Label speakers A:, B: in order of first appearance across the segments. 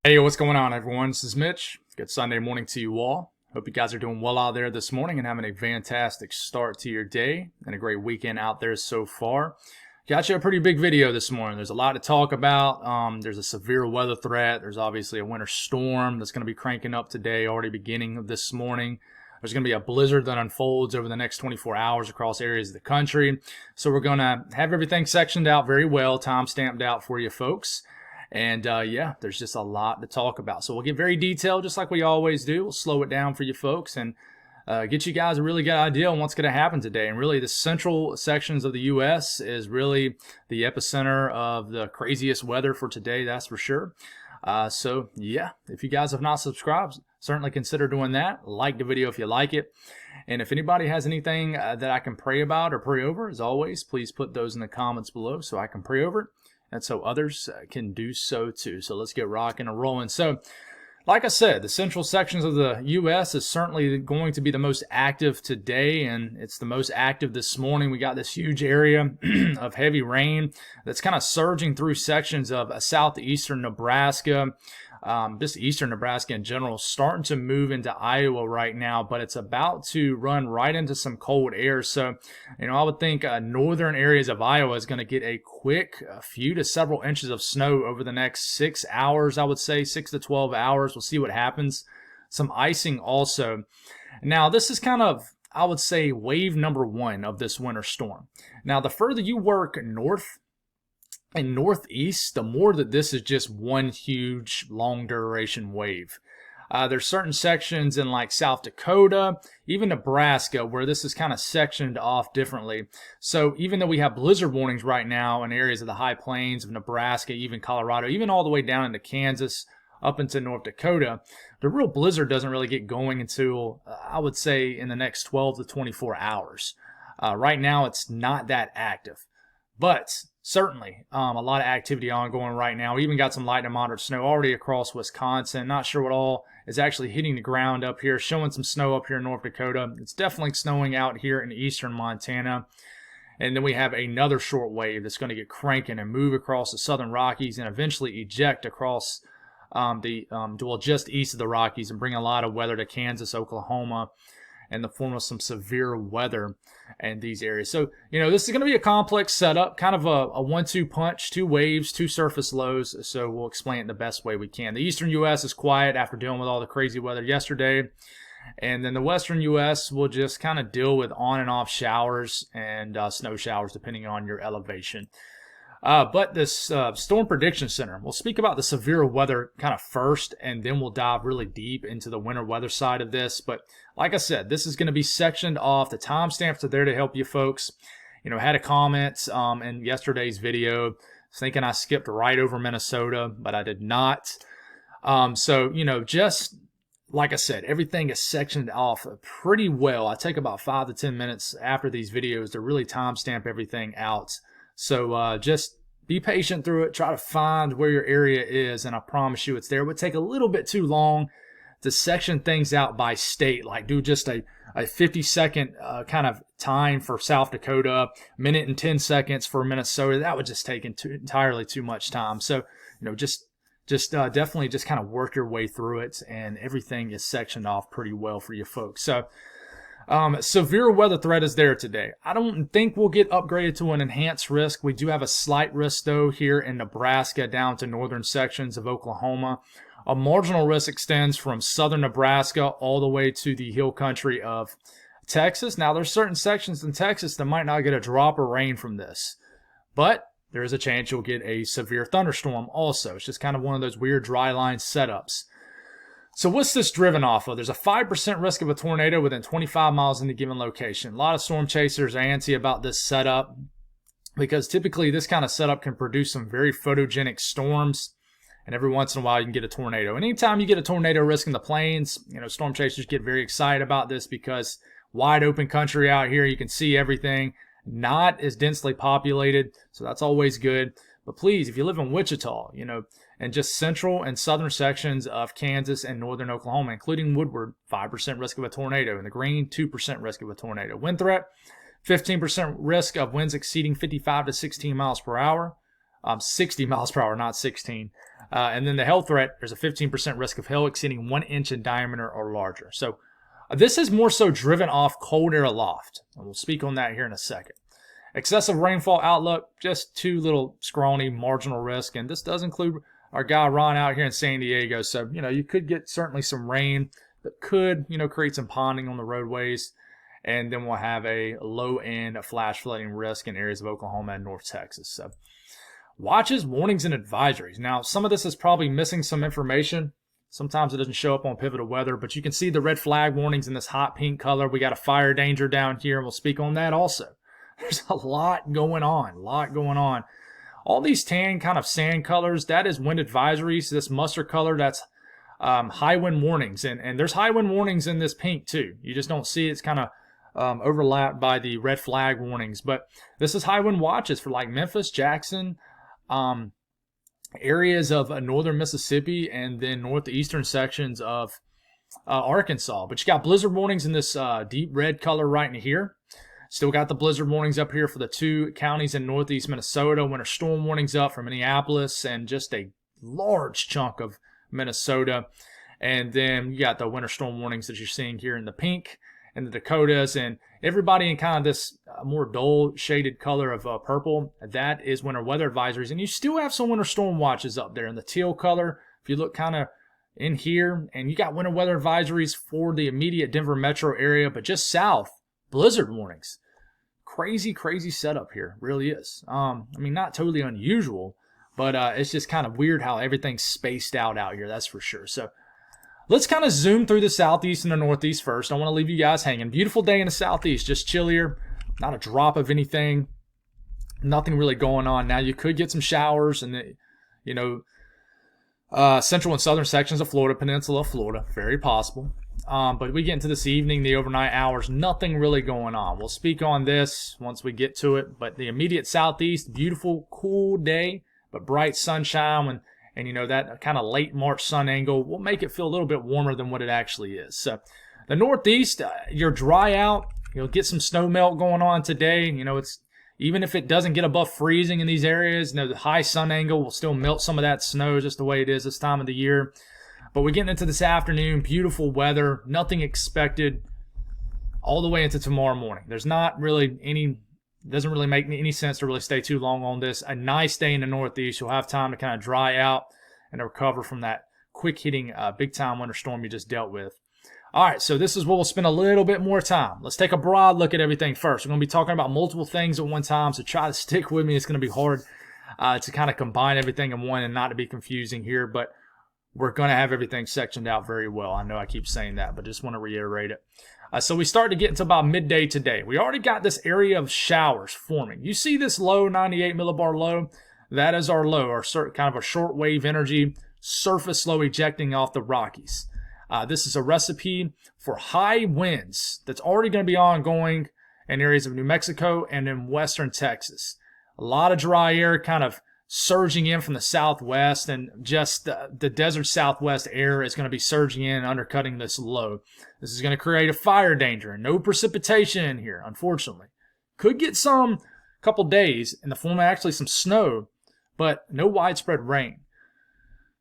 A: Hey, what's going on, everyone? This is Mitch. Good Sunday morning to you all. Hope you guys are doing well out there this morning and having a fantastic start to your day and a great weekend out there so far. Got you a pretty big video this morning. There's a lot to talk about. There's a severe weather threat. There's obviously a winter storm that's going to be cranking up today, already beginning this morning. There's going to be a blizzard that unfolds over the next 24 hours across areas of the country. So we're going to have everything sectioned out very well, time stamped out for you folks. And yeah, there's just a lot to talk about. So we'll get very detailed, just like we always do. We'll slow it down for you folks and get you guys a really good idea on what's going to happen today. And really, the central sections of the U.S. is really the epicenter of the craziest weather for today, that's for sure. So yeah, if you guys have not subscribed, certainly consider doing that. Like the video if you like it. And if anybody has anything that I can pray about or pray over, as always, please put those in the comments below so I can pray over it. And so others can do so too. So let's get rocking and rolling. So, like I said, the central sections of the U.S. is certainly going to be the most active today, and it's the most active this morning. We got this huge area of heavy rain that's kind of surging through sections of southeastern Nebraska, just eastern Nebraska in general, starting to move into Iowa right now, but it's about to run right into some cold air. So, I would think northern areas of Iowa is going to get a quick few to several inches of snow over the next 6 hours, I would say 6 to 12 hours. We'll see what happens. Some icing also. Now, this is kind of, I would say, wave number one of this winter storm. Now, the further you work north and northeast, the more that this is just one huge long duration wave. There's certain sections in like South Dakota, even Nebraska, where this is kind of sectioned off differently. So even though we have blizzard warnings right now in areas of the high plains of Nebraska, even Colorado, even all the way down into Kansas, up into North Dakota, the real blizzard doesn't really get going until, I would say, in the next 12 to 24 hours. Right now, it's not that active. But certainly, a lot of activity ongoing right now. We even got some light to moderate snow already across Wisconsin. Not sure what all is actually hitting the ground up here. Showing some snow up here in North Dakota. It's definitely snowing out here in eastern Montana. And then we have another short wave that's going to get cranking and move across the southern Rockies and eventually eject across just east of the Rockies and bring a lot of weather to Kansas, Oklahoma, in the form of some severe weather in these areas. So, this is going to be a complex setup, kind of a 1-2 punch, 2 waves, 2 surface lows. So we'll explain it the best way we can. The eastern U.S. is quiet after dealing with all the crazy weather yesterday. And then the western U.S. will just kind of deal with on and off showers and snow showers depending on your elevation. But this Storm Prediction Center, we'll speak about the severe weather kind of first, and then we'll dive really deep into the winter weather side of this. But like I said, this is going to be sectioned off. The timestamps are there to help you folks. Had a comment in yesterday's video thinking I skipped right over Minnesota, but I did not. So, just like I said, everything is sectioned off pretty well. I take about 5 to 10 minutes after these videos to really timestamp everything out. So just be patient through it. Try to find where your area is, and I promise you it's there. It would take a little bit too long to section things out by state, like do just a 50-second kind of time for South Dakota, minute and 10 seconds for Minnesota. That would just take entirely too much time. So, just definitely just kind of work your way through it, and everything is sectioned off pretty well for you folks. So, severe weather threat is there today. I don't think we'll get upgraded to an enhanced risk. We do have a slight risk, though, here in Nebraska down to northern sections of Oklahoma. A marginal risk extends from southern Nebraska all the way to the hill country of Texas. Now, there's certain sections in Texas that might not get a drop of rain from this, but there is a chance you'll get a severe thunderstorm also. It's just kind of one of those weird dry line setups. So what's this driven off of? There's a 5% risk of a tornado within 25 miles in a given location. A lot of storm chasers are antsy about this setup because typically this kind of setup can produce some very photogenic storms, and every once in a while you can get a tornado. And anytime you get a tornado risk in the plains, storm chasers get very excited about this because wide open country out here, you can see everything, not as densely populated, so that's always good. But please, if you live in Wichita, and just central and southern sections of Kansas and northern Oklahoma, including Woodward, 5% risk of a tornado. In the green, 2% risk of a tornado. Wind threat, 15% risk of winds exceeding 55 to 16 miles per hour. 60 miles per hour, not 16. And then the hail threat, there's a 15% risk of hail exceeding 1 inch in diameter or larger. So this is more so driven off cold air aloft. And we'll speak on that here in a second. Excessive rainfall outlook, just too little scrawny marginal risk. And this does include our guy Ron out here in San Diego. So, you could get certainly some rain that could, create some ponding on the roadways. And then we'll have a low end flash flooding risk in areas of Oklahoma and North Texas. So watches, warnings, and advisories. Now, some of this is probably missing some information. Sometimes it doesn't show up on Pivotal Weather, but you can see the red flag warnings in this hot pink color. We got a fire danger down here, and we'll speak on that also. There's a lot going on. All these tan kind of sand colors, that is wind advisories. This mustard color, that's high wind warnings. And there's high wind warnings in this pink too. You just don't see it. It's kind of overlapped by the red flag warnings. But this is high wind watches for like Memphis, Jackson, areas of northern Mississippi, and then northeastern sections of Arkansas. But you got blizzard warnings in this deep red color right in here. Still got the blizzard warnings up here for the 2 counties in northeast Minnesota. Winter storm warnings up for Minneapolis and just a large chunk of Minnesota. And then you got the winter storm warnings that you're seeing here in the pink and the Dakotas, and everybody in kind of this more dull shaded color of purple. That is winter weather advisories. And you still have some winter storm watches up there in the teal color. If you look kind of in here, and you got winter weather advisories for the immediate Denver metro area, but just south, blizzard warnings. Crazy setup here. Really is. I mean, not totally unusual, but it's just kind of weird how everything's spaced out here. That's for sure. So let's kind of zoom through the southeast and the northeast first. I want to leave you guys hanging. Beautiful day in the southeast, just chillier. Not a drop of anything. Nothing really going on. Now you could get some showers in the, central and southern sections of Florida, peninsula of Florida. Very possible. But we get into this evening, the overnight hours, nothing really going on. We'll speak on this once we get to it. But the immediate southeast, beautiful, cool day, but bright sunshine. And that kind of late March sun angle will make it feel a little bit warmer than what it actually is. So the northeast, you're dry out. You'll get some snow melt going on today. It's even if it doesn't get above freezing in these areas, the high sun angle will still melt some of that snow just the way it is this time of the year. But we're getting into this afternoon, beautiful weather, nothing expected all the way into tomorrow morning. There's not really doesn't really make any sense to really stay too long on this. A nice day in the northeast. You'll have time to kind of dry out and recover from that quick hitting big time winter storm you just dealt with. All right, so this is where we'll spend a little bit more time. Let's take a broad look at everything first. We're going to be talking about multiple things at one time, so try to stick with me. It's going to be hard to kind of combine everything in one and not to be confusing here, but we're going to have everything sectioned out very well. I know I keep saying that, but just want to reiterate it. So we start to get into about midday today. We already got this area of showers forming. You see this low, 98 millibar low? That is our low, our kind of a short wave energy surface low ejecting off the Rockies. This is a recipe for high winds that's already going to be ongoing in areas of New Mexico and in western Texas. A lot of dry air kind of surging in from the southwest, and just the desert southwest air is going to be surging in and undercutting this low. This is going to create a fire danger, and no precipitation in here, unfortunately. Could get some couple days in the form of actually some snow, but no widespread rain.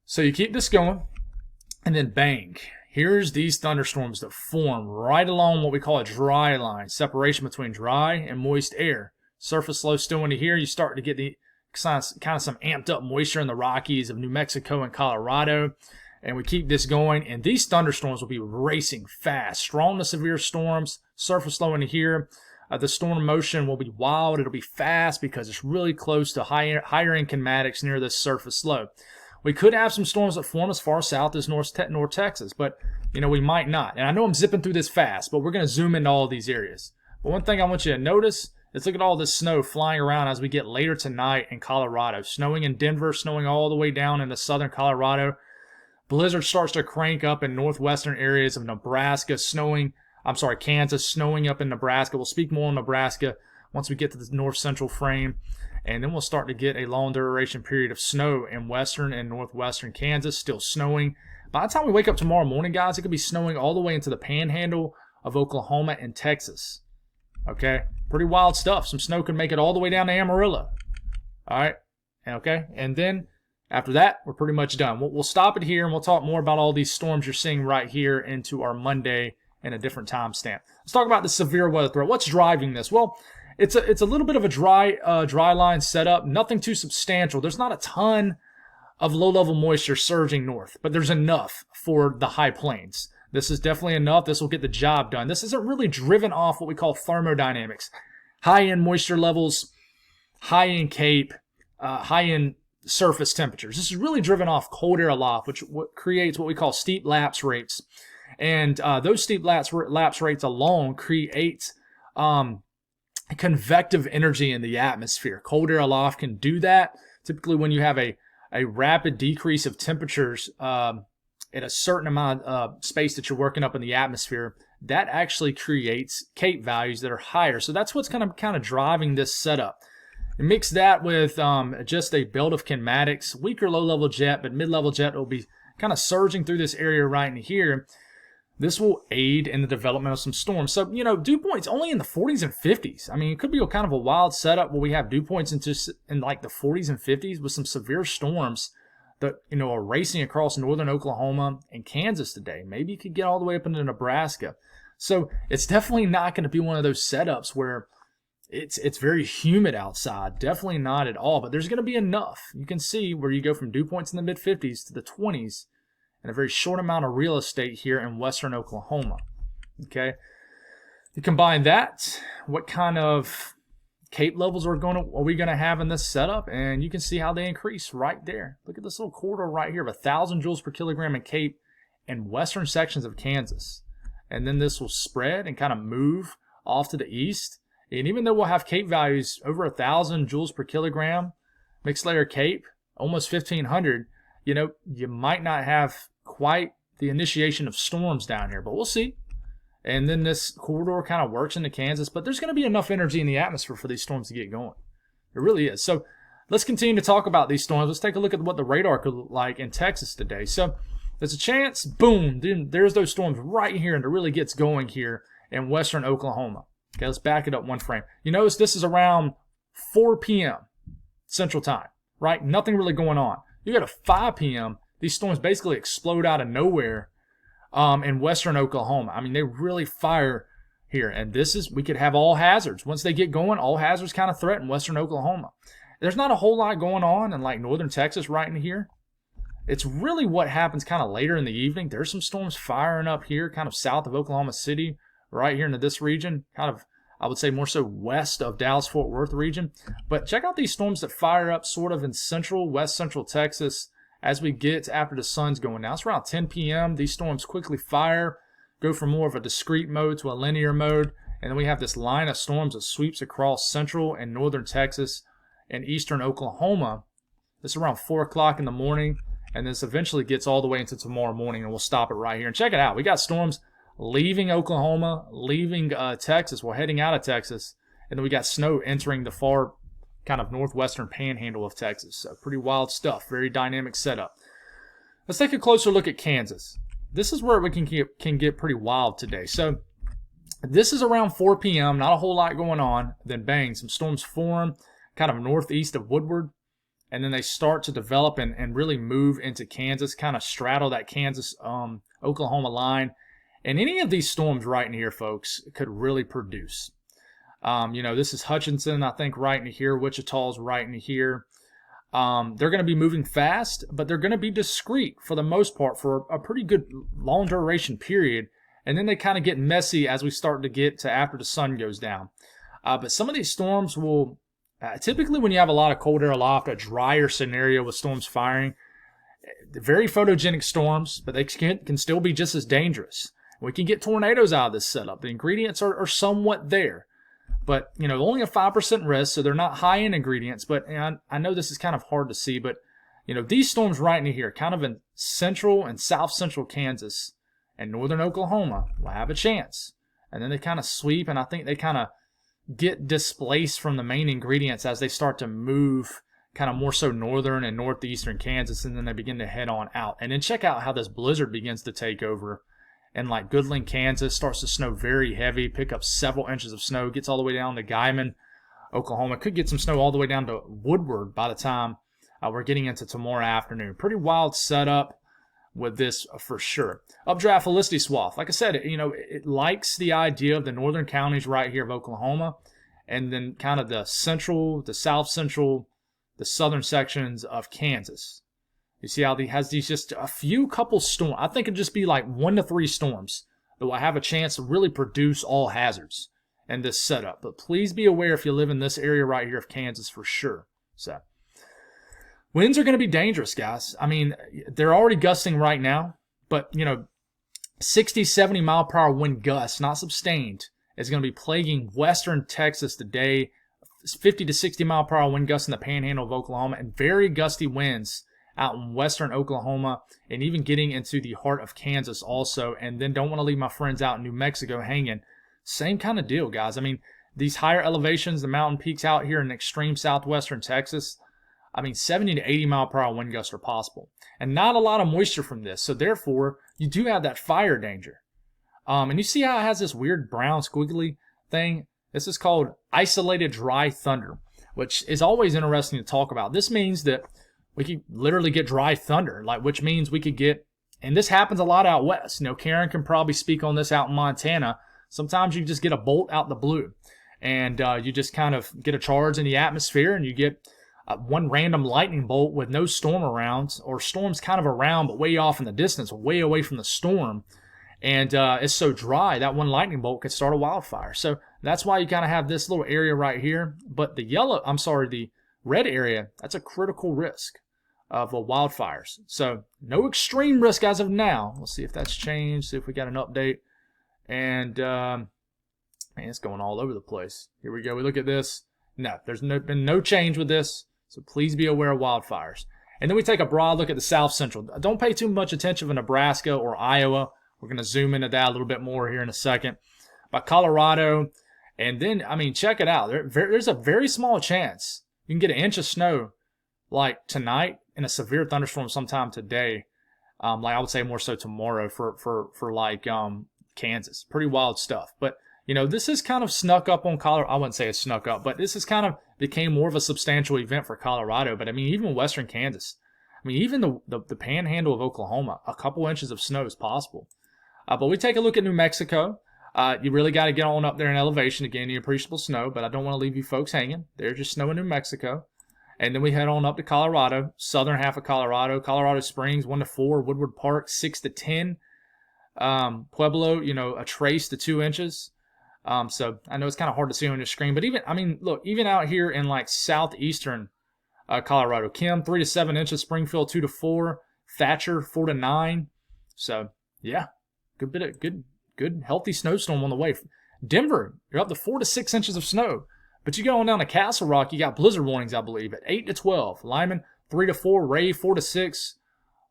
A: So you keep this going, and then bang. Here's these thunderstorms that form right along what we call a dry line, separation between dry and moist air. Surface low still into here, you start to get the kind of some amped up moisture in the Rockies of New Mexico and Colorado, and we keep this going, and these thunderstorms will be racing fast. Strong to severe storms, surface low into here. The storm motion will be wild. It'll be fast because it's really close to higher end kinematics near this surface low. We could have some storms that form as far south as North Texas, but we might not. And I know I'm zipping through this fast, but we're going to zoom into all these areas. But one thing I want you to notice, let's look at all this snow flying around as we get later tonight in Colorado. Snowing in Denver, snowing all the way down into southern Colorado. Blizzard starts to crank up in northwestern areas of Nebraska, Kansas, snowing up in Nebraska. We'll speak more on Nebraska once we get to the north central frame. And then we'll start to get a long duration period of snow in western and northwestern Kansas, still snowing. By the time we wake up tomorrow morning, guys, it could be snowing all the way into the panhandle of Oklahoma and Texas. Okay? Pretty wild stuff. Some snow could make it all the way down to Amarillo. All right? Okay? And then After that, we're pretty much done. We'll stop it here, and we'll talk more about all these storms you're seeing right here into our Monday and a different timestamp. Let's talk about the severe weather threat. What's driving this? Well, it's a little bit of a dry line setup. Nothing too substantial. There's not a ton of low-level moisture surging north, but there's enough for the high plains. This is definitely enough. This will get the job done. This isn't really driven off what we call thermodynamics. High-end moisture levels, high-end Cape, high-end surface temperatures. This is really driven off cold air aloft, which creates what we call steep lapse rates. And those steep lapse rates alone create convective energy in the atmosphere. Cold air aloft can do that. Typically when you have a rapid decrease of temperatures at a certain amount of space that you're working up in the atmosphere, that actually creates Cape values that are higher. So that's what's kind of driving this setup. And mix that with just a belt of kinematics, weaker low-level jet, but mid-level jet will be kind of surging through this area right in here. This will aid in the development of some storms. So, dew points only in the 40s and 50s. I mean, it could be kind of a wild setup where we have dew points in like the 40s and 50s with some severe storms that, are racing across northern Oklahoma and Kansas today. Maybe you could get all the way up into Nebraska. So it's definitely not going to be one of those setups where it's very humid outside. Definitely not at all, but there's going to be enough. You can see where you go from dew points in the mid-50s to the 20s in a very short amount of real estate here in western Oklahoma. Okay, you combine that, what kind of Cape levels are we going to have in this setup, and you can see how they increase right there. Look at this little corridor right here of 1,000 joules per kilogram in Cape in western sections of Kansas. And then this will spread and kind of move off to the east. And even though we'll have Cape values over 1,000 joules per kilogram, mixed layer Cape, almost 1,500, you might not have quite the initiation of storms down here, but we'll see. And then this corridor kind of works into Kansas, but there's going to be enough energy in the atmosphere for these storms to get going. It really is. So let's continue to talk about these storms. Let's take a look at what the radar could look like in Texas today. So there's a chance, boom, there's those storms right here, and it really gets going here in western Oklahoma. Okay, let's back it up one frame. You notice this is around 4 p.m. Central Time, right? Nothing really going on. You got a 5 p.m., these storms basically explode out of nowhere in western Oklahoma. I mean, they really fire here. And we could have all hazards. Once they get going, all hazards kind of threaten western Oklahoma. There's not a whole lot going on in like northern Texas right in here. It's really what happens kind of later in the evening. There's some storms firing up here, kind of south of Oklahoma City, right here into this region, kind of, I would say more so west of Dallas-Fort Worth region. But check out these storms that fire up sort of in west central Texas as we get after the sun's going down. It's around 10 p.m. These storms quickly fire, go from more of a discrete mode to a linear mode, and then we have this line of storms that sweeps across central and northern Texas and eastern Oklahoma. This is around 4 o'clock in the morning, and this eventually gets all the way into tomorrow morning, and we'll stop it right here. And check it out. We got storms leaving Oklahoma, leaving Texas, heading out of Texas, and then we got snow entering the far kind of northwestern panhandle of Texas. So pretty wild stuff, very dynamic setup. Let's take a closer look at Kansas. This is where we can get pretty wild today. So this is around 4 p.m., not a whole lot going on. Then bang, some storms form kind of northeast of Woodward, and then they start to develop and really move into Kansas, kind of straddle that Kansas-Oklahoma line. And any of these storms right in here, folks, could really produce. This is Hutchinson, I think, right in here. Wichita's right in here. They're going to be moving fast, but they're going to be discrete for the most part for a pretty good long duration period. And then they kind of get messy as we start to get to after the sun goes down. But some of these storms will, typically when you have a lot of cold air aloft, a drier scenario with storms firing, very photogenic storms, but they can still be just as dangerous. We can get tornadoes out of this setup. The ingredients are somewhat there. But, only a 5% risk, so they're not high in ingredients. But I know this is kind of hard to see, but, these storms right in here, kind of in central and south central Kansas and northern Oklahoma, will have a chance. And then they kind of sweep, and I think they kind of get displaced from the main ingredients as they start to move kind of more so northern and northeastern Kansas, and then they begin to head on out. And then check out how this blizzard begins to take over. And like Goodland, Kansas, starts to snow very heavy, pick up several inches of snow, gets all the way down to Guymon, Oklahoma. Could get some snow all the way down to Woodward by the time we're getting into tomorrow afternoon. Pretty wild setup with this for sure. Updraft Felicity swath. Like I said, it likes the idea of the northern counties right here of Oklahoma, and then kind of the central, the south central, the southern sections of Kansas. You see how he has these just a few couple storms. I think it'd just be like 1 to 3 storms that will have a chance to really produce all hazards in this setup. But please be aware if you live in this area right here of Kansas for sure. So winds are going to be dangerous, guys. I mean, they're already gusting right now, but 60, 70 mile per hour wind gusts, not sustained, is going to be plaguing western Texas today. 50 to 60 mile per hour wind gusts in the panhandle of Oklahoma, and very gusty winds out in western Oklahoma, and even getting into the heart of Kansas also. And then don't want to leave my friends out in New Mexico hanging. Same kind of deal, guys. I mean, these higher elevations, the mountain peaks out here in extreme southwestern Texas, 70 to 80 mile per hour wind gusts are possible. And not a lot of moisture from this, so therefore, you do have that fire danger. And you see how it has this weird brown squiggly thing? This is called isolated dry thunder, which is always interesting to talk about. This means that we could literally get dry thunder, which means we could get, and this happens a lot out west. Karen can probably speak on this out in Montana. Sometimes you just get a bolt out the blue, and you just kind of get a charge in the atmosphere, and you get one random lightning bolt with no storm around, or storms kind of around but way off in the distance, way away from the storm. And it's so dry that one lightning bolt could start a wildfire. So that's why you kind of have this little area right here. But the red area, that's a critical risk of wildfires. So no extreme risk as of now. We'll see if that's changed, see if we got an update. And man, it's going all over the place. Here we go. We look at this. No, there's been no change with this. So please be aware of wildfires. And then we take a broad look at the south central. Don't pay too much attention to Nebraska or Iowa. We're going to zoom into that a little bit more here in a second. But Colorado, and then, check it out. There's a very small chance you can get an inch of snow like tonight and a severe thunderstorm sometime today. I would say more so tomorrow for Kansas. Pretty wild stuff. But, this is kind of snuck up on Colorado. I wouldn't say it snuck up, but this is kind of became more of a substantial event for Colorado. But, even western Kansas, even the panhandle of Oklahoma, a couple inches of snow is possible. But we take a look at New Mexico. You really got to get on up there in elevation to get any appreciable snow, but I don't want to leave you folks hanging. There's just snow in New Mexico. And then we head on up to Colorado, southern half of Colorado. Colorado Springs, 1 to 4. Woodward Park, 6 to 10. Pueblo, a trace to 2 inches. So I know it's kind of hard to see on your screen, but even out here in southeastern Colorado, Kim, 3 to 7 inches. Springfield, 2 to 4. Thatcher, 4 to 9. So, yeah. Good healthy snowstorm on the way. Denver, you're up to 4 to 6 inches of snow. But you go on down to Castle Rock, you got blizzard warnings, I believe, at 8 to 12. Lyman, 3 to 4. Ray, 4 to 6.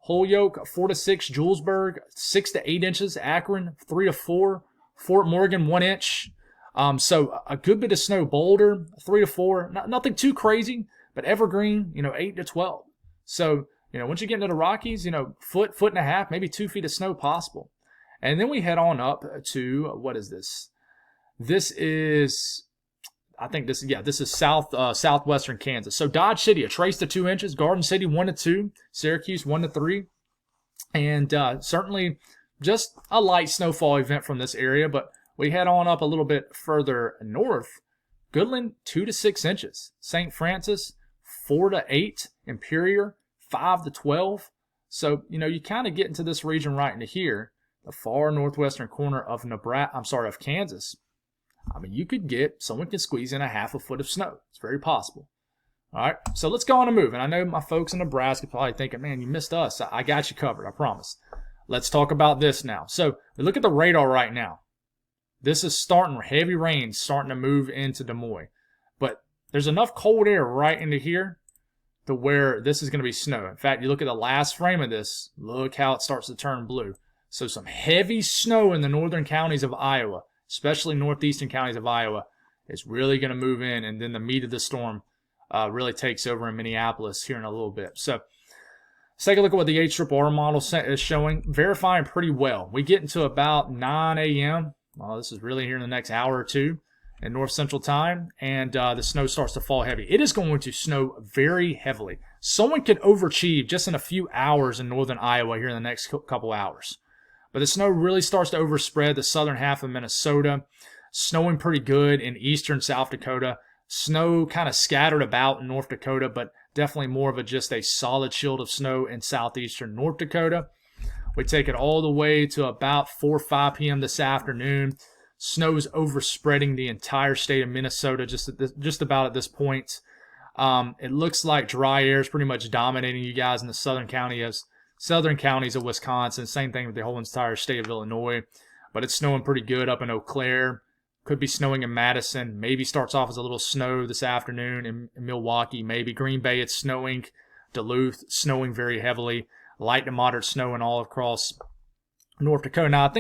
A: Holyoke, 4 to 6. Julesburg, 6 to 8 inches. Akron, 3 to 4. Fort Morgan, 1 inch. So a good bit of snow. Boulder, 3 to 4. Nothing too crazy, but Evergreen, 8 to 12. So, once you get into the Rockies, foot and a half, maybe 2 feet of snow possible. And then we head on up to, what is this? This is southwestern Kansas. So Dodge City, a trace to 2 inches. Garden City, 1 to 2. Syracuse, 1 to 3. And certainly just a light snowfall event from this area. But we head on up a little bit further north. Goodland, 2 to 6 inches. St. Francis, 4 to 8. Imperial, 5 to 12. So, you kind of get into this region right into here. The far northwestern corner of Kansas. You could someone can squeeze in a half a foot of snow. It's very possible. All right, so let's go on and move. And I know my folks in Nebraska probably thinking, man, you missed us. I got you covered, I promise. Let's talk about this now. So we look at the radar right now. This is heavy rain starting to move into Des Moines. But there's enough cold air right into here to where this is going to be snow. In fact, you look at the last frame of this, look how it starts to turn blue. So some heavy snow in the northern counties of Iowa, especially northeastern counties of Iowa, is really going to move in, and then the meat of the storm really takes over in Minneapolis here in a little bit. So let's take a look at what the HRRR model is showing, verifying pretty well. We get into about 9 a.m. Well, this is really here in the next hour or two, in north central time, and the snow starts to fall heavy. It is going to snow very heavily. Someone could overachieve just in a few hours in northern Iowa here in the next couple hours. But the snow really starts to overspread the southern half of Minnesota, snowing pretty good in eastern South Dakota. Snow kind of scattered about in North Dakota, but definitely more of just a solid shield of snow in southeastern North Dakota. We take it all the way to about 4 or 5 p.m. this afternoon. Snow's overspreading the entire state of Minnesota just about at this point. It looks like dry air is pretty much dominating you guys in the southern counties of Wisconsin. Same thing with the whole entire state of Illinois. But it's snowing pretty good up in Eau Claire. Could be snowing in Madison. Maybe starts off as a little snow this afternoon in Milwaukee. Maybe Green Bay, it's snowing. Duluth, snowing very heavily. Light to moderate snow in all across North Dakota. Now,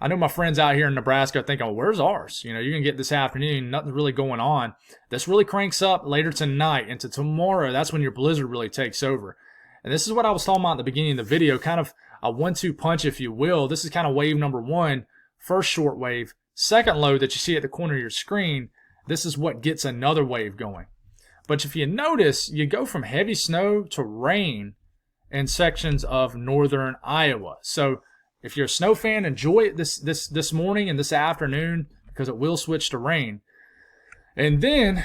A: I know my friends out here in Nebraska are thinking, oh, where's ours? You know, you're going to get this afternoon, nothing's really going on. This really cranks up later tonight into tomorrow. That's when your blizzard really takes over. And this is what I was talking about at the beginning of the video, kind of a 1-2 punch, if you will. This is kind of wave number 1, first short wave. Second low that you see at the corner of your screen, this is what gets another wave going. But if you notice, you go from heavy snow to rain in sections of northern Iowa. So if you're a snow fan, enjoy it this morning and this afternoon, because it will switch to rain. And then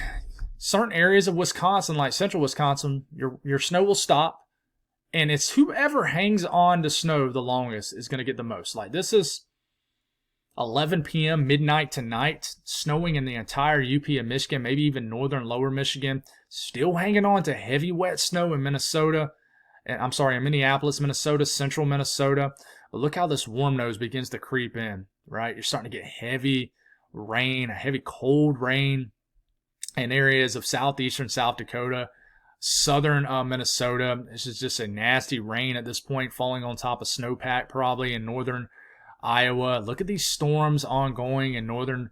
A: certain areas of Wisconsin, like central Wisconsin, your snow will stop. And it's whoever hangs on to snow the longest is going to get the most. Like this is 11 p.m., midnight tonight, snowing in the entire UP of Michigan, maybe even northern lower Michigan. Still hanging on to heavy wet snow in Minnesota. I'm sorry, in Minneapolis, Minnesota, central Minnesota. But look how this warm nose begins to creep in, right? You're starting to get heavy rain, a heavy cold rain in areas of southeastern South Dakota, southern Minnesota. This is just a nasty rain at this point, falling on top of snowpack probably in northern Iowa. Look at these storms ongoing in northern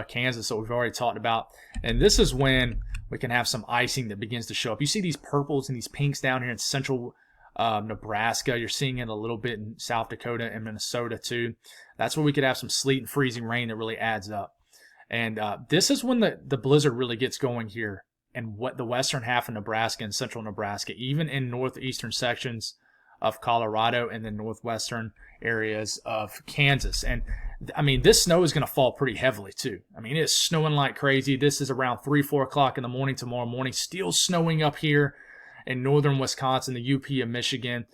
A: Kansas that we've already talked about. And this is when we can have some icing that begins to show up. You see these purples and these pinks down here in central Nebraska. You're seeing it a little bit in South Dakota and Minnesota too. That's where we could have some sleet and freezing rain that really adds up. And this is when the blizzard really gets going here in what the western half of Nebraska and central Nebraska, even in northeastern sections of Colorado and the northwestern areas of Kansas. And I mean, this snow is going to fall pretty heavily too. I mean, it's snowing like crazy. This is around 3-4 o'clock in the morning tomorrow morning. Still snowing up here in northern Wisconsin, the UP of Michigan.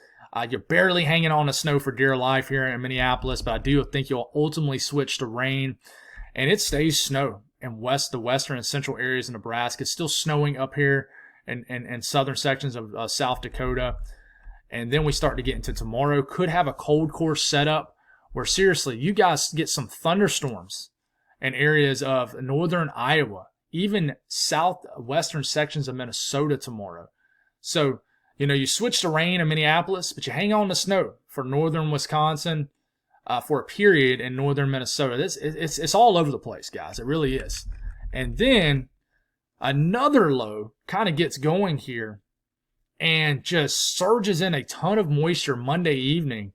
A: You're barely hanging on to snow for dear life here in Minneapolis, but I do think you'll ultimately switch to rain. And it stays snow in the western and central areas of Nebraska. It's still snowing up here in southern sections of South Dakota. And then we start to get into tomorrow. Could have a cold core setup where, seriously, you guys get some thunderstorms in areas of northern Iowa, even southwestern sections of Minnesota tomorrow. So, you know, you switch to rain in Minneapolis, but you hang on to snow for northern Wisconsin for a period in northern Minnesota. It's all over the place, guys. It really is. And then another low kind of gets going here and just surges in a ton of moisture Monday evening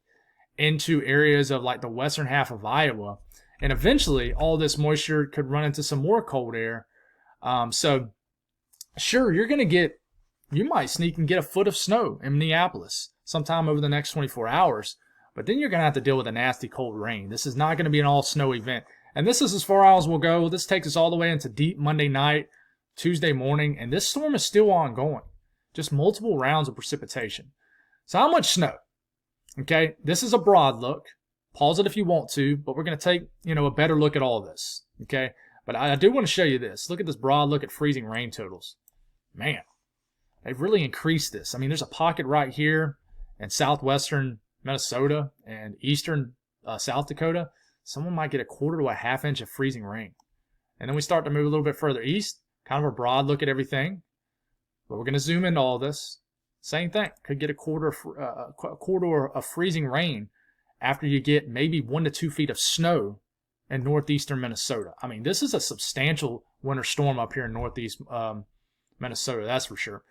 A: into areas of like the western half of Iowa. And eventually all this moisture could run into some more cold air. So sure, you might sneak and get a foot of snow in Minneapolis sometime over the next 24 hours, but then you're going to have to deal with a nasty cold rain. This is not going to be an all snow event. And this is as far as we'll go. This takes us all the way into deep Monday night, Tuesday morning, and this storm is still ongoing. Just multiple rounds of precipitation. So how much snow? Okay, this is a broad look. Pause it if you want to, but we're going to take, a better look at all of this. Okay, but I do want to show you this. Look at this broad look at freezing rain totals. Man, they've really increased this. I mean, there's a pocket right here in southwestern Minnesota and eastern South Dakota. Someone might get a quarter to a half inch of freezing rain. And then we start to move a little bit further east, kind of a broad look at everything. But we're going to zoom into all this. Same thing. Could get a quarter of freezing rain after you get maybe 1 to 2 feet of snow in northeastern Minnesota. I mean, this is a substantial winter storm up here in northeast Minnesota, that's for sure.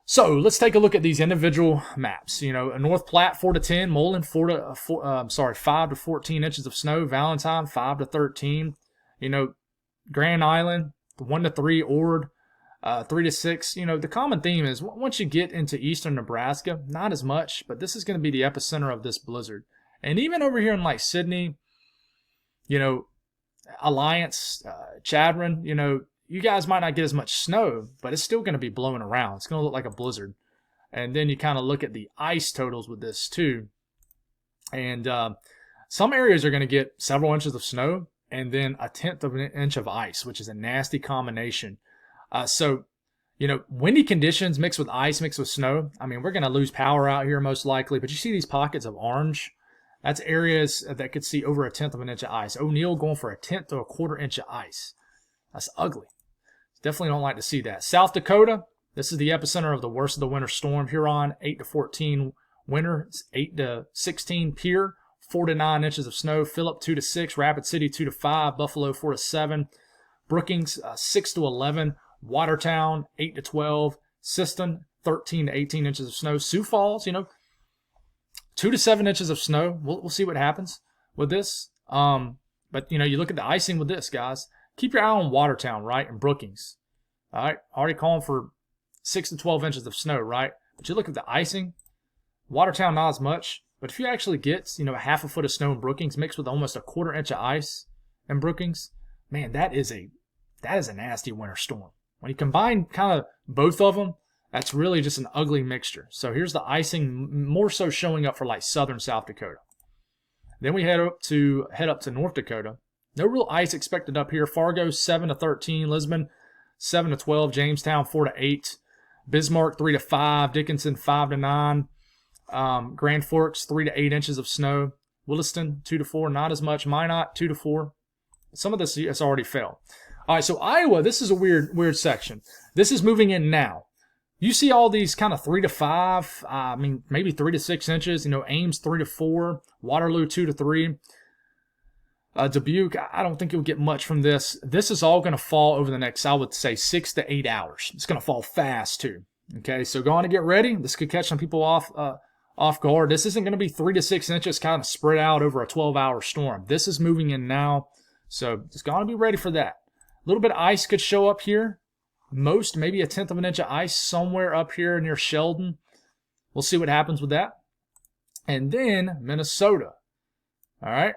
A: So let's take a look at these individual maps. North Platte 4 to 10, Moline 5 to 14 inches of snow, Valentine 5 to 13. Grand Island, 1 to 3 Ord, 3 to 6. You know, the common theme is once you get into eastern Nebraska, not as much, but this is going to be the epicenter of this blizzard. And even over here in like Sidney, you know, Alliance, Chadron, you know, you guys might not get as much snow, but it's still going to be blowing around. It's going to look like a blizzard. And then you kind of look at the ice totals with this too. And some areas are going to get several inches of snow and then 1/10 of an inch of ice, which is a nasty combination. So, you know, windy conditions mixed with ice, mixed with snow. I mean, we're going to lose power out here most likely. But you see these pockets of orange? That's areas that could see over 1/10 of an inch of ice. O'Neill going for 1/10 to 1/4 inch of ice. That's ugly. Definitely don't like to see that. South Dakota, this is the epicenter of the worst of the winter storm. Huron, 8 to 14 winter, 8 to 16 Pierre, 4 to 9 inches of snow. Phillip, 2 to 6. Rapid City, 2 to 5. Buffalo, 4 to 7. Brookings, 6 to 11. Watertown, 8 to 12. Siston, 13 to 18 inches of snow. Sioux Falls, you know, 2 to 7 inches of snow. We'll see what happens with this. But, you know, you look at the icing with this, guys. Keep your eye on Watertown, right, and Brookings. All right, already calling for 6 to 12 inches of snow, right? But you look at the icing, Watertown not as much. But if you actually get, you know, 1/2 foot of snow in Brookings mixed with almost 1/4 inch of ice in Brookings, man, that is a nasty winter storm. When you combine kind of both of them, that's really just an ugly mixture. So here's the icing more so showing up for like southern South Dakota. Then we head up to North Dakota. No real ice expected up here. Fargo, 7 to 13. Lisbon, 7 to 12. Jamestown, 4 to 8. Bismarck, 3 to 5. Dickinson, 5 to 9. Grand Forks, 3 to 8 inches of snow. Williston, 2 to 4. Not as much. Minot, 2 to 4. Some of this has already fell. All right, so Iowa, this is a weird section. This is moving in now. You see all these kind of 3 to 5. I mean, maybe 3 to 6 inches. You know, Ames, 3 to 4. Waterloo, 2 to 3. Dubuque, I don't think you'll get much from this. This is all going to fall over the next, I would say, 6 to 8 hours. It's going to fall fast, too. Okay, so go on and get ready. This could catch some people off guard. This isn't going to be 3 to 6 inches kind of spread out over a 12-hour storm. This is moving in now, so just got to be ready for that. A little bit of ice could show up here. Most, maybe 1/10 of an inch of ice somewhere up here near Sheldon. We'll see what happens with that. And then Minnesota. All right.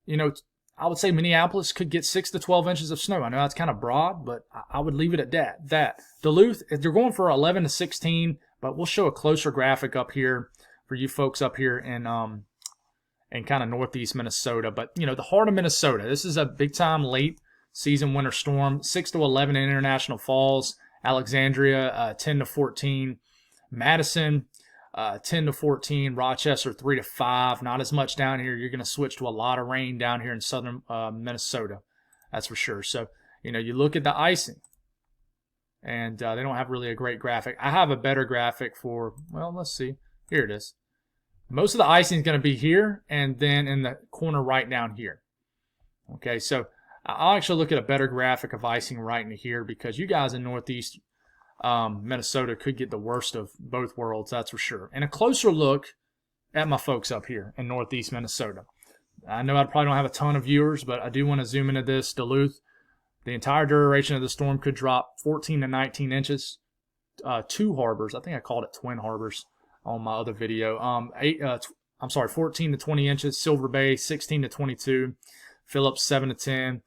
A: You know, I would say Minneapolis could get 6 to 12 inches of snow. I know that's kind of broad, but I would leave it at that. Duluth, they're going for 11 to 16, but we'll show a closer graphic up here for you folks up here in kind of northeast Minnesota. But, you know, the heart of Minnesota, this is a big-time late season winter storm. 6 to 11 in International Falls. Alexandria, 10 to 14. Madison, 10 to 14. Rochester, 3 to 5. Not as much down here. You're going to switch to a lot of rain down here in southern Minnesota. That's for sure. So, you know, you look at the icing, and they don't have really a great graphic. I have a better graphic for, well, let's see. Here it is. Most of the icing is going to be here and then in the corner right down here. Okay, so I'll actually look at a better graphic of icing right in here because you guys in northeast Minnesota could get the worst of both worlds, that's for sure. And a closer look at my folks up here in northeast Minnesota. I know I probably don't have a ton of viewers, but I do want to zoom into this. Duluth, the entire duration of the storm could drop 14 to 19 inches. 2 harbors, I think I called it twin harbors on my other video. 14 to 20 inches. Silver Bay, 16 to 22. Phillips, 7 to 10.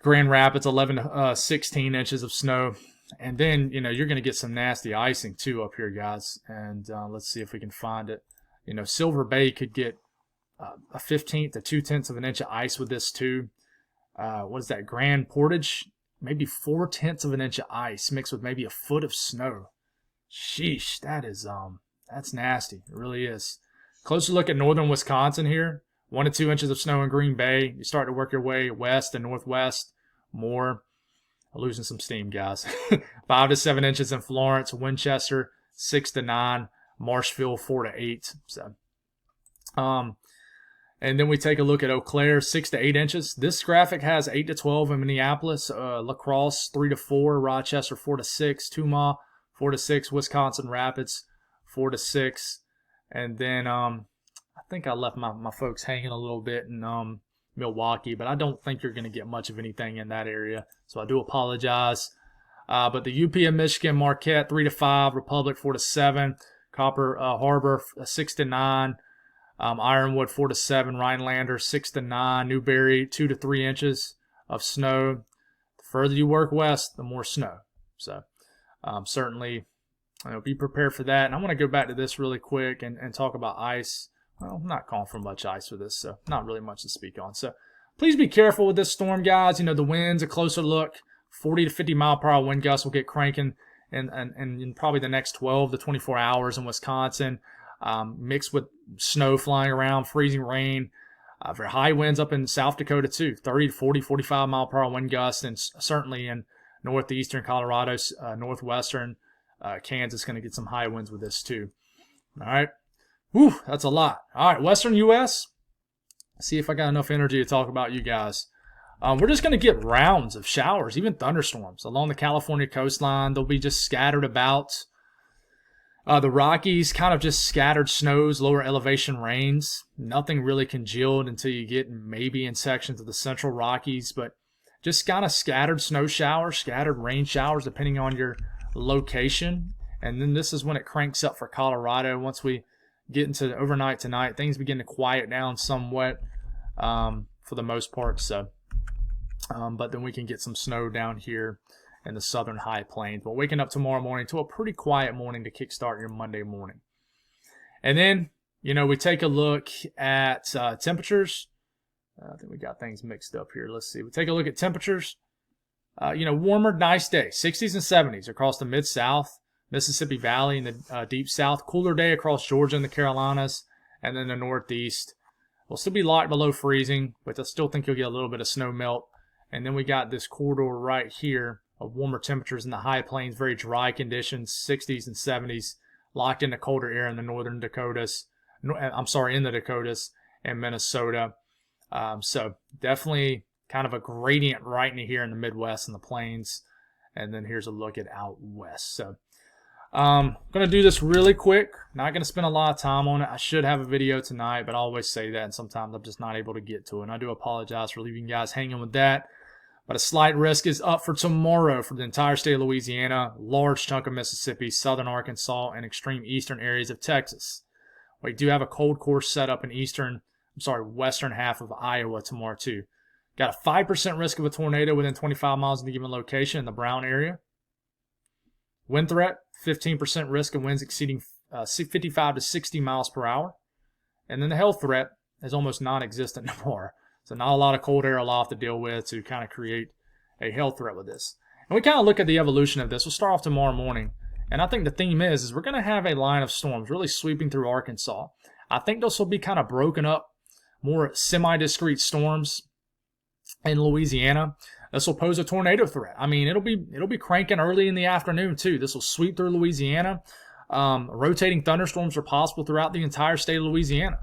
A: Grand Rapids, 11 to 16 inches of snow. And then, you know, you're going to get some nasty icing, too, up here, guys. And let's see if we can find it. You know, Silver Bay could get a 15th to 2/10 of an inch of ice with this, too. What is that? Grand Portage? Maybe 4/10 of an inch of ice mixed with maybe a foot of snow. Sheesh, that's nasty. It really is. Closer look at northern Wisconsin here. 1 to 2 inches of snow in Green Bay. You start to work your way west and northwest. More. Losing some steam, guys. 5 to 7 inches in Florence. Winchester, 6 to 9. Marshville, 4 to 8. So, and then we take a look at Eau Claire, 6 to 8 inches. This graphic has 8 to 12 in Minneapolis. La Crosse, 3 to 4. Rochester, 4 to 6. Tuma, 4 to 6. Wisconsin Rapids, 4 to 6. And then I think I left my folks hanging a little bit in Milwaukee, but I don't think you're going to get much of anything in that area, so I do apologize. But the UP of Michigan, Marquette 3-5, Republic 4-7, Copper Harbor 6-9, Ironwood 4-7, Rhinelander 6-9, Newberry 2 to 3 inches of snow. The further you work west, the more snow. So certainly, be prepared for that. And I want to go back to this really quick and talk about ice. Well, I'm not calling for much ice for this, so not really much to speak on. So please be careful with this storm, guys. You know, the winds, a closer look, 40 to 50 mile per hour wind gusts will get cranking in probably the next 12 to 24 hours in Wisconsin, mixed with snow flying around, freezing rain. Very high winds up in South Dakota too, 30 to 40, 45 mile per hour wind gusts, and certainly in northeastern Colorado, northwestern Kansas going to get some high winds with this too. All right. Whew, that's a lot. All right, Western U.S. See if I got enough energy to talk about you guys. We're just going to get rounds of showers, even thunderstorms along the California coastline. They'll be just scattered about. The Rockies, kind of just scattered snows, lower elevation rains. Nothing really congealed until you get maybe in sections of the central Rockies, but just kind of scattered snow showers, scattered rain showers, depending on your location. And then this is when it cranks up for Colorado. Once we get into overnight tonight, things begin to quiet down somewhat for the most part. So, but then we can get some snow down here in the southern high plains. But waking up tomorrow morning to a pretty quiet morning to kickstart your Monday morning. And then, we take a look at temperatures. I think we got things mixed up here. Let's see. We take a look at temperatures. Warmer, nice day, 60s and 70s across the Mid-South, Mississippi Valley, and the Deep South. Cooler day across Georgia and the Carolinas, and then the Northeast. Will still be light below freezing, but I still think you'll get a little bit of snow melt. And then we got this corridor right here of warmer temperatures in the high plains, very dry conditions, 60s and 70s, locked into colder air in the northern Dakotas. In the Dakotas and Minnesota. So definitely kind of a gradient right in here in the Midwest and the plains. And then here's a look at out west. So I'm going to do this really quick. Not going to spend a lot of time on it. I should have a video tonight, but I always say that, and sometimes I'm just not able to get to it. And I do apologize for leaving you guys hanging with that. But a slight risk is up for tomorrow for the entire state of Louisiana, large chunk of Mississippi, southern Arkansas, and extreme eastern areas of Texas. We do have a cold course set up in western half of Iowa tomorrow too. Got a 5% risk of a tornado within 25 miles of the given location in the Brown area. Wind threat, 15% risk of winds exceeding 55 to 60 miles per hour. And then the hail threat is almost non-existent anymore. So not a lot of cold air aloft to deal with to kind of create a hail threat with this. And we kind of look at the evolution of this. We'll start off tomorrow morning. And I think the theme is we're going to have a line of storms really sweeping through Arkansas. I think those will be kind of broken up, more semi-discrete storms in Louisiana. This will pose a tornado threat. I mean, it'll be cranking early in the afternoon too. This will sweep through Louisiana. Rotating thunderstorms are possible throughout the entire state of Louisiana.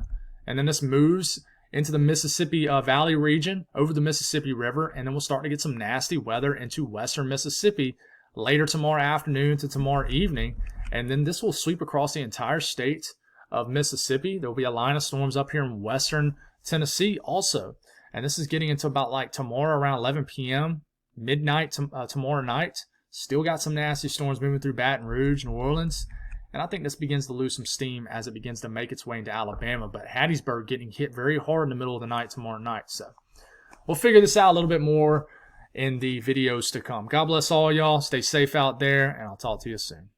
A: And then this moves into the Mississippi Valley region, over the Mississippi River, and then we'll start to get some nasty weather into western Mississippi later tomorrow afternoon to tomorrow evening. And then this will sweep across the entire state of Mississippi. There will be a line of storms up here in western Tennessee also. And this is getting into about like tomorrow around 11 p.m., midnight tomorrow night. Still got some nasty storms moving through Baton Rouge, New Orleans. And I think this begins to lose some steam as it begins to make its way into Alabama. But Hattiesburg getting hit very hard in the middle of the night tomorrow night. So we'll figure this out a little bit more in the videos to come. God bless all y'all. Stay safe out there, and I'll talk to you soon.